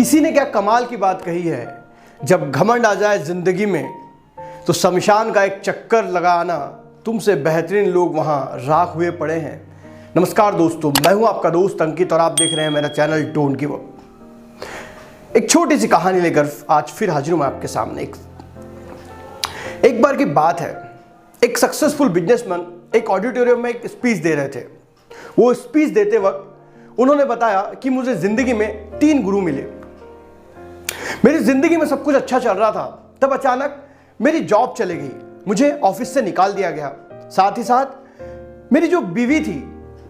किसी ने क्या कमाल की बात कही है, जब घमंड आ जाए जिंदगी में तो शमशान का एक चक्कर लगाना, तुमसे बेहतरीन लोग वहां राख हुए पड़े हैं। नमस्कार दोस्तों, मैं हूं आपका दोस्त अंकित और आप देख रहे हैं मेरा चैनल डोंट गिव अप। एक छोटी सी कहानी लेकर आज फिर हाजिर हूं मैं आपके सामने। एक बार की बात है, एक सक्सेसफुल बिजनेसमैन एक ऑडिटोरियम में एक स्पीच दे रहे थे। वो स्पीच देते वक्त उन्होंने बताया कि मुझे जिंदगी में 3 गुरु मिले। मेरी जिंदगी में सब कुछ अच्छा चल रहा था, तब अचानक मेरी जॉब चली गई, मुझे ऑफिस से निकाल दिया गया। साथ ही साथ मेरी जो बीवी थी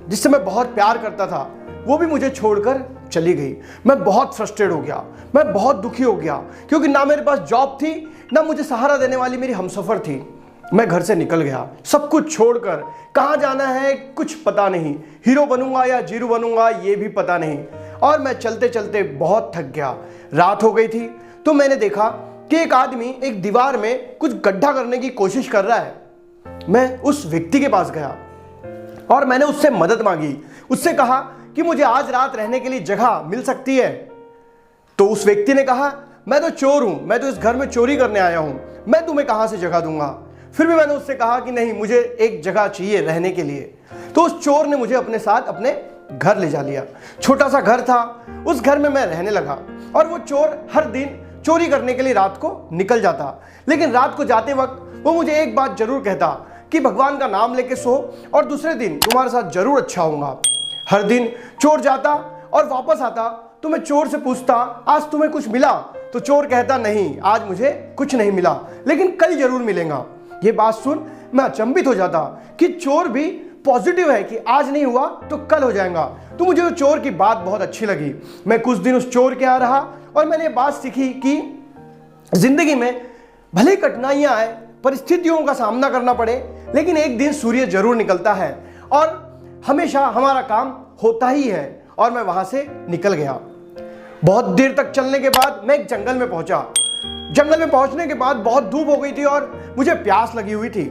जिससे मैं बहुत प्यार करता था, वो भी मुझे छोड़कर चली गई। मैं बहुत फ्रस्ट्रेट हो गया, मैं बहुत दुखी हो गया, क्योंकि ना मेरे पास जॉब थी, ना मुझे सहारा देने वाली मेरी हमसफर थी। मैं घर से निकल गया, सब कुछ छोड़कर। कहाँ जाना है कुछ पता नहीं, हीरो बनूंगा या जीरो बनूंगा ये भी पता नहीं। और मैं चलते चलते बहुत थक गया। रात हो गई थी तो मैंने देखा कि एक आदमी एक दीवार में कुछ गड्ढा करने की कोशिश कर रहा है। मैं उस व्यक्ति के पास गया और मैंने उससे मदद मांगी। उससे कहा कि मुझे आज रात रहने के लिए जगह मिल सकती है। तो उस व्यक्ति ने कहा, मैं तो चोर हूं, मैं तो इस घर में चोरी करने आया हूं, मैं तुम्हें कहां से जगह दूंगा। फिर भी मैंने उससे कहा कि नहीं, मुझे एक जगह चाहिए रहने के लिए। तो उस चोर ने मुझे अपने साथ अपने घर ले जा लिया। छोटा सा घर था, उस घर में मैं रहने लगा। और वो चोर हर दिन चोरी करने के लिए रात को निकल जाता, लेकिन रात को जाते वक्त वो मुझे एक बात जरूर कहता कि भगवान का नाम लेके सो और दूसरे दिन तुम्हारे साथ जरूर अच्छा होगा। हर दिन चोर जाता और वापस आता तो मैं चोर से पूछता, आज तुम्हें कुछ मिला? तो चोर कहता, नहीं, आज मुझे कुछ नहीं मिला, लेकिन कल जरूर मिलेगा। ये बात सुन मैं अचंभित हो जाता कि चोर भी पॉजिटिव है कि आज नहीं हुआ तो कल हो जाएगा। तो मुझे उस चोर की बात बहुत अच्छी लगी। मैं कुछ दिन उस चोर के यहाँ रहा और मैंने बात सीखी कि जिंदगी में भले कठिनाइयां आए, परिस्थितियों का सामना करना पड़े, लेकिन एक दिन सूर्य जरूर निकलता है और हमेशा हमारा काम होता ही है। और मैं वहां से निकल गया। बहुत देर तक चलने के बाद मैं एक जंगल में पहुंचा। जंगल में पहुंचने के बाद बहुत धूप हो गई थी और मुझे प्यास लगी हुई थी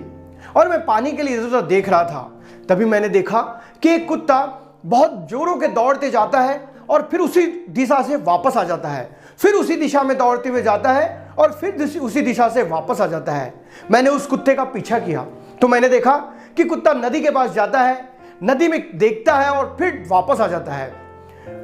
और मैं पानी के लिए इधर उधर देख रहा था। तभी मैंने देखा कि एक कुत्ता बहुत जोरों के दौड़ते जाता है और फिर उसी दिशा से वापस आ जाता है, फिर उसी दिशा में दौड़ते हुए जाता है और फिर उसी दिशा से वापस आ जाता है। मैंने उस कुत्ते का पीछा किया तो मैंने देखा कि कुत्ता नदी के पास जाता है, नदी में देखता है और फिर वापस आ जाता है।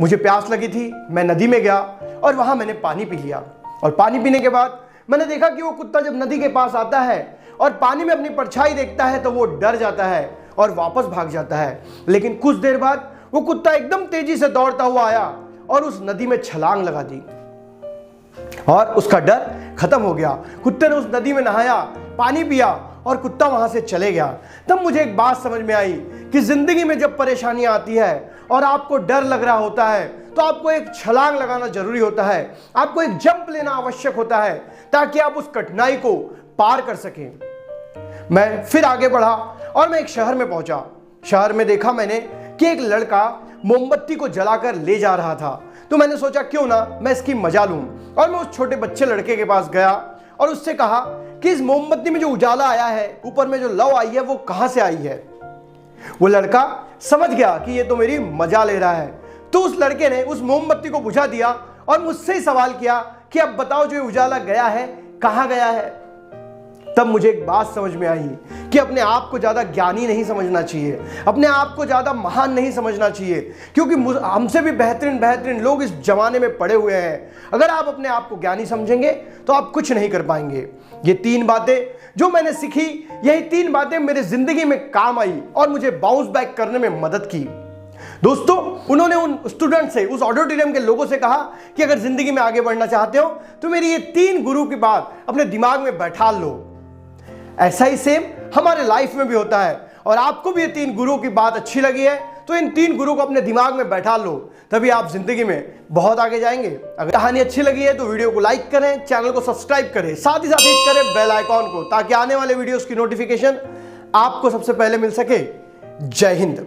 मुझे प्यास लगी थी, मैं नदी में गया और वहां मैंने पानी पी लिया। और पानी पीने के बाद मैंने देखा कि वो कुत्ता जब नदी के पास आता है और पानी में अपनी परछाई देखता है तो वो डर जाता है और वापस भाग जाता है। लेकिन कुछ देर बाद वो कुत्ता एकदम तेजी से दौड़ता हुआ आया और उस नदी में छलांग लगा दी और उसका डर खत्म हो गया। कुत्ते ने उस नदी में नहाया, पानी पिया और कुत्ता वहां से चले गया। तब मुझे एक बात समझ में आई कि जिंदगी में जब परेशानियां आती है और आपको डर लग रहा होता है तो आपको एक छलांग लगाना जरूरी होता है, आपको एक जंप लेना आवश्यक होता है ताकि आप उस कठिनाई को पार कर सकें। मैं फिर आगे बढ़ा और मैं एक शहर में पहुंचा। शहर में देखा मैंने कि एक लड़का मोमबत्ती को जलाकर ले जा रहा था। तो मैंने सोचा क्यों ना मैं इसकी मजा लूं और मैं उस छोटे बच्चे लड़के के पास गया और उससे कहा कि इस मोमबत्ती में जो उजाला आया है, ऊपर में जो लौ आई है, वो कहां से आई है। वो लड़का समझ गया कि ये तो मेरी मजा ले रहा है। तो उस लड़के ने उस मोमबत्ती को बुझा दिया और मुझसे ही सवाल किया कि अब बताओ जो उजाला गया है कहां गया है। तब मुझे एक बात समझ में आई कि अपने आप को ज्यादा ज्ञानी नहीं समझना चाहिए, अपने आप को ज्यादा महान नहीं समझना चाहिए, क्योंकि हमसे भी बेहतरीन बेहतरीन लोग इस जमाने में पड़े हुए हैं। अगर आप अपने आप को ज्ञानी समझेंगे तो आप कुछ नहीं कर पाएंगे। ये 3 बातें जो मैंने सीखी, यही 3 बातें मेरे जिंदगी में काम आई और मुझे बाउंस बैक करने में मदद की। दोस्तों, उन्होंने उन स्टूडेंट से, उस ऑडिटोरियम के लोगों से कहा कि अगर जिंदगी में आगे बढ़ना चाहते हो तो मेरी ये 3 गुरु की बात अपने दिमाग में बैठा लो। ऐसा ही सेम हमारे लाइफ में भी होता है और आपको भी ये 3 गुरु की बात अच्छी लगी है तो इन 3 गुरु को अपने दिमाग में बैठा लो, तभी आप जिंदगी में बहुत आगे जाएंगे। अगर कहानी अच्छी लगी है तो वीडियो को लाइक करें, चैनल को सब्सक्राइब करें, साथ ही साथ हिट करें बेल आइकॉन को ताकि आने वाले वीडियोस की नोटिफिकेशन आपको सबसे पहले मिल सके। जय हिंद।